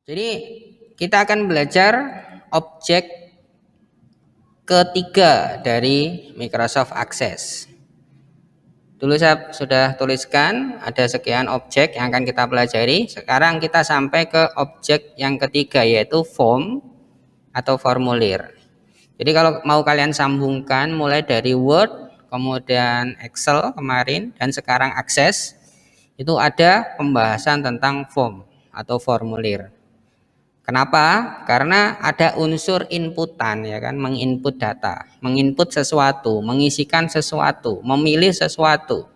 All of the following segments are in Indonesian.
Jadi kita akan belajar objek ketiga dari Microsoft Access. Dulu saya sudah tuliskan ada sekian objek yang akan kita pelajari. Sekarang kita sampai ke objek yang ketiga, yaitu form atau formulir. Jadi kalau mau kalian sambungkan mulai dari Word, kemudian Excel kemarin, dan sekarang Access, itu ada pembahasan tentang form atau formulir. Kenapa? Karena ada unsur inputan, ya kan, menginput data, menginput sesuatu, mengisikan sesuatu, memilih sesuatu,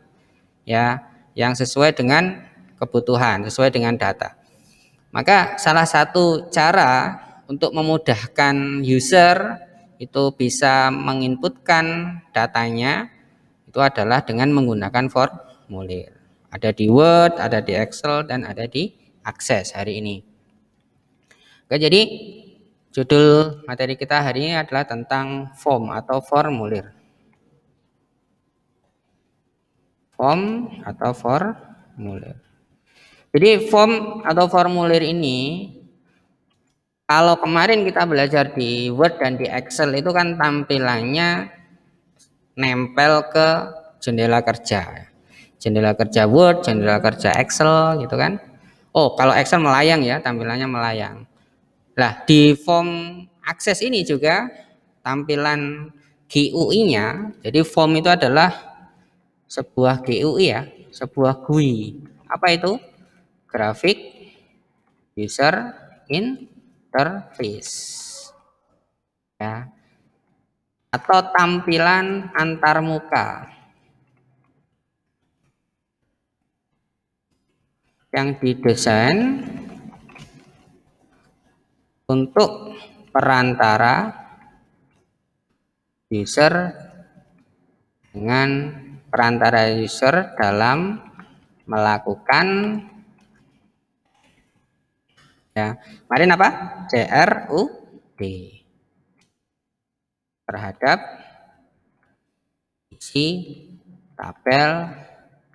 ya, yang sesuai dengan kebutuhan, sesuai dengan data. Maka salah satu cara untuk memudahkan user itu bisa menginputkan datanya itu adalah dengan menggunakan formulir. Ada di Word, ada di Excel, dan ada di Access hari ini. Oke, jadi judul materi kita hari ini adalah tentang form atau formulir. Form atau formulir. Jadi form atau formulir ini, kalau kemarin kita belajar di Word dan di Excel itu kan tampilannya nempel ke jendela kerja. Jendela kerja Word, jendela kerja Excel gitu kan. Oh, kalau Excel melayang ya, tampilannya melayang. Nah, di form Access ini juga tampilan GUI-nya, jadi form itu adalah sebuah GUI ya, sebuah GUI. Apa itu? Graphic User Interface. Ya. Atau tampilan antarmuka yang didesain untuk perantara user dengan perantara user dalam melakukan ya, kemarin apa? CRUD terhadap isi tabel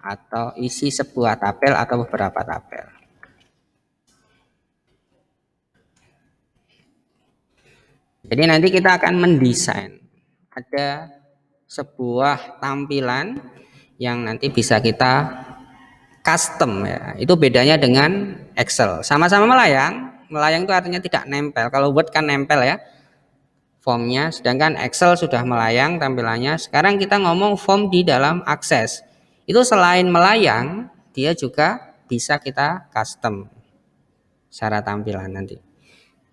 atau isi sebuah tabel atau beberapa tabel. Jadi nanti kita akan mendesain ada sebuah tampilan yang nanti bisa kita custom ya. Itu bedanya dengan Excel. Sama-sama melayang. Melayang itu artinya tidak nempel. Kalau Word kan nempel ya formnya, sedangkan Excel sudah melayang tampilannya. Sekarang kita ngomong form di dalam Access. Itu selain melayang, dia juga bisa kita custom secara tampilan nanti.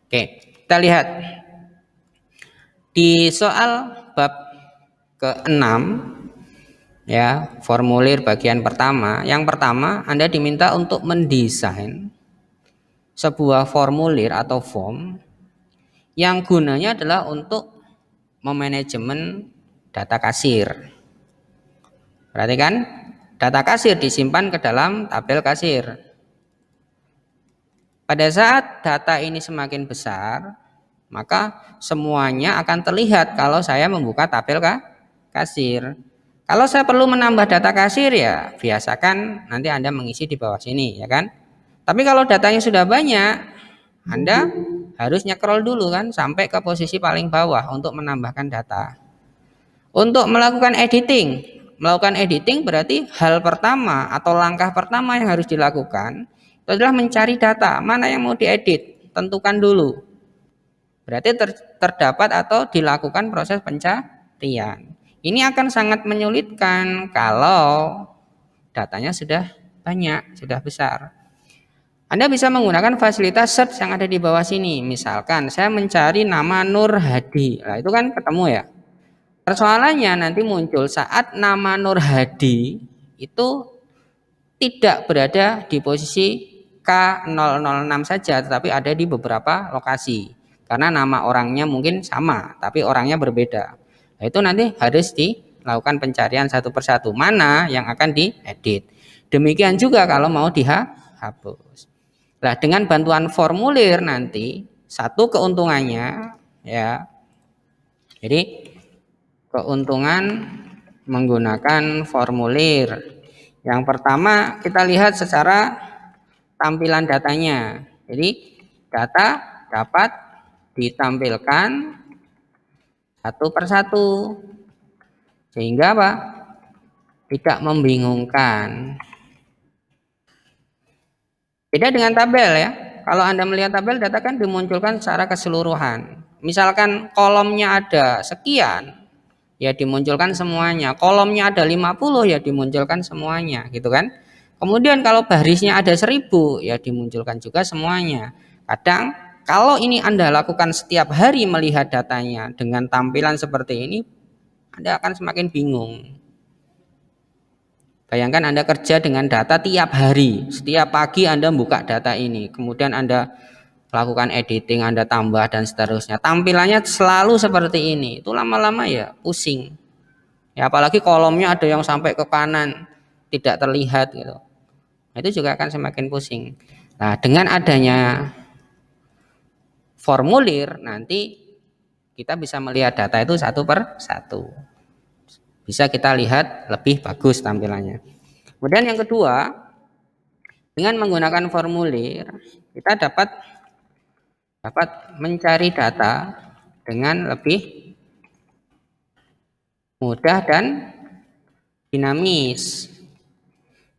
Oke, kita lihat di soal bab ke-6 ya, formulir bagian pertama. Yang pertama, Anda diminta untuk mendesain sebuah formulir atau form yang gunanya adalah untuk memanajemen data kasir. Perhatikan, data kasir disimpan ke dalam tabel kasir. Pada saat data ini semakin besar, maka semuanya akan terlihat kalau saya membuka tabel kasir. Kalau saya perlu menambah data kasir ya biasakan nanti Anda mengisi di bawah sini ya kan. Tapi kalau datanya sudah banyak, Anda harus nyekrol dulu kan sampai ke posisi paling bawah untuk menambahkan data. Untuk melakukan editing berarti hal pertama atau langkah pertama yang harus dilakukan itu adalah mencari data mana yang mau diedit, tentukan dulu. Berarti terdapat atau dilakukan proses pencarian. Ini akan sangat menyulitkan kalau datanya sudah banyak, sudah besar. Anda bisa menggunakan fasilitas search yang ada di bawah sini. Misalkan saya mencari nama Nur Hadi. Nah, itu kan ketemu ya. Persoalannya nanti muncul saat nama Nur Hadi itu tidak berada di posisi K006 saja, tetapi ada di beberapa lokasi. Karena nama orangnya mungkin sama, tapi orangnya berbeda. Nah, itu nanti harus dilakukan pencarian satu persatu. Mana yang akan diedit. Demikian juga kalau mau dihapus. Nah, dengan bantuan formulir nanti, satu keuntungannya, ya. Jadi, keuntungan menggunakan formulir. Yang pertama, kita lihat secara tampilan datanya. Jadi, data dapat ditampilkan satu persatu sehingga apa? Tidak membingungkan. Beda dengan tabel ya. Kalau Anda melihat tabel, data kan dimunculkan secara keseluruhan. Misalkan kolomnya ada sekian, ya dimunculkan semuanya. Kolomnya ada 50, ya dimunculkan semuanya, gitu kan? Kemudian kalau barisnya ada 1000, ya dimunculkan juga semuanya. Kadang kalau ini Anda lakukan setiap hari melihat datanya dengan tampilan seperti ini, Anda akan semakin bingung. Bayangkan Anda kerja dengan data tiap hari, setiap pagi Anda buka data ini, kemudian Anda lakukan editing, Anda tambah dan seterusnya. Tampilannya selalu seperti ini, itu lama-lama ya pusing. Ya apalagi kolomnya ada yang sampai ke kanan, tidak terlihat gitu. Nah, itu juga akan semakin pusing. Nah, dengan adanya formulir nanti kita bisa melihat data itu satu per satu. Bisa kita lihat lebih bagus tampilannya. Kemudian yang kedua, dengan menggunakan formulir kita dapat mencari data dengan lebih mudah dan dinamis.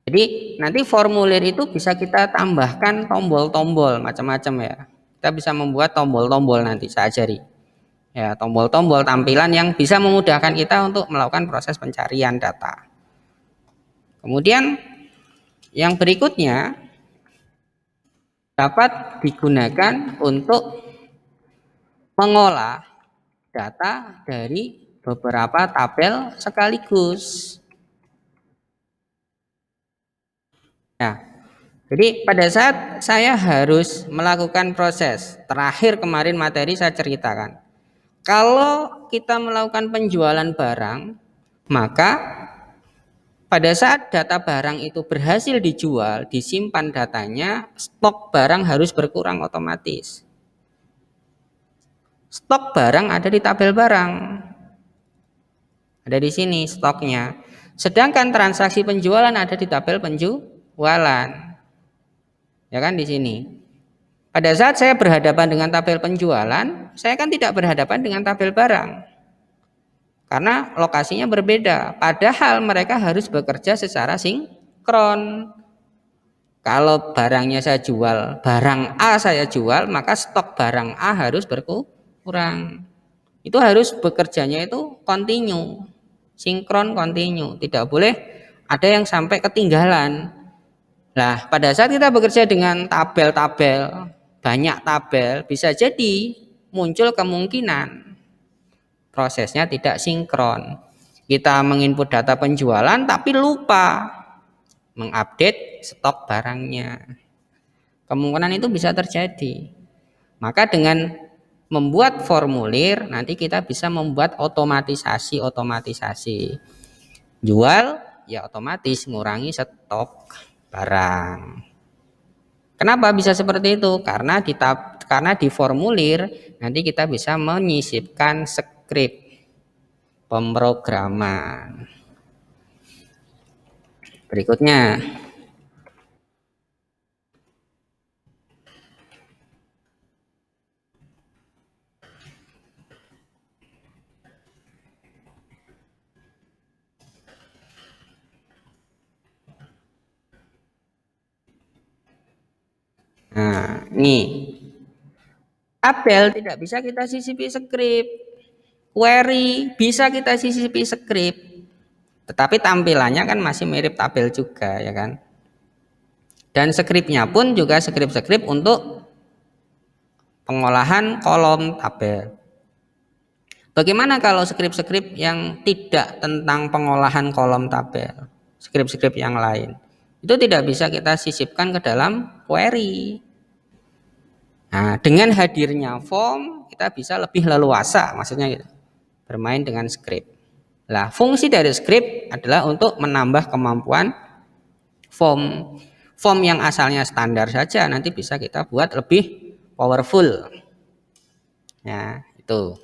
Jadi nanti formulir itu bisa kita tambahkan tombol-tombol macam-macam ya. Kita bisa membuat tombol-tombol nanti saya ajari. Ya, tombol-tombol tampilan yang bisa memudahkan kita untuk melakukan proses pencarian data. Kemudian yang berikutnya dapat digunakan untuk mengolah data dari beberapa tabel sekaligus. Nah, jadi pada saat saya harus melakukan proses, terakhir kemarin materi saya ceritakan. Kalau kita melakukan penjualan barang, maka pada saat data barang itu berhasil dijual, disimpan datanya, stok barang harus berkurang otomatis. Stok barang ada di tabel barang. Ada di sini stoknya. Sedangkan transaksi penjualan ada di tabel penjualan. Ya kan di sini. Pada saat saya berhadapan dengan tabel penjualan, saya kan tidak berhadapan dengan tabel barang. Karena lokasinya berbeda. Padahal mereka harus bekerja secara sinkron. Kalau barangnya saya jual, barang A saya jual, maka stok barang A harus berkurang. Itu harus bekerjanya itu kontinu, sinkron kontinu. Tidak boleh ada yang sampai ketinggalan. Nah, pada saat kita bekerja dengan tabel-tabel, banyak tabel, bisa jadi muncul kemungkinan prosesnya tidak sinkron. Kita menginput data penjualan tapi lupa mengupdate stok barangnya. Kemungkinan itu bisa terjadi. Maka dengan membuat formulir nanti kita bisa membuat otomatisasi. Jual ya otomatis ngurangi stok barang. Kenapa bisa seperti itu? Karena di formulir nanti kita bisa menyisipkan skrip pemrograman. Berikutnya, nah ini tabel tidak bisa kita sisipi skrip, query bisa kita sisipi skrip, tetapi tampilannya kan masih mirip tabel juga ya kan. Dan skripnya pun juga skrip-skrip untuk pengolahan kolom tabel. Bagaimana kalau skrip-skrip yang tidak tentang pengolahan kolom tabel, skrip-skrip yang lain? Itu tidak bisa kita sisipkan ke dalam query. Nah, dengan hadirnya form kita bisa lebih leluasa, maksudnya gitu, bermain dengan skrip. Nah, fungsi dari skrip adalah untuk menambah kemampuan form. Form yang asalnya standar saja nanti bisa kita buat lebih powerful. Ya, itu.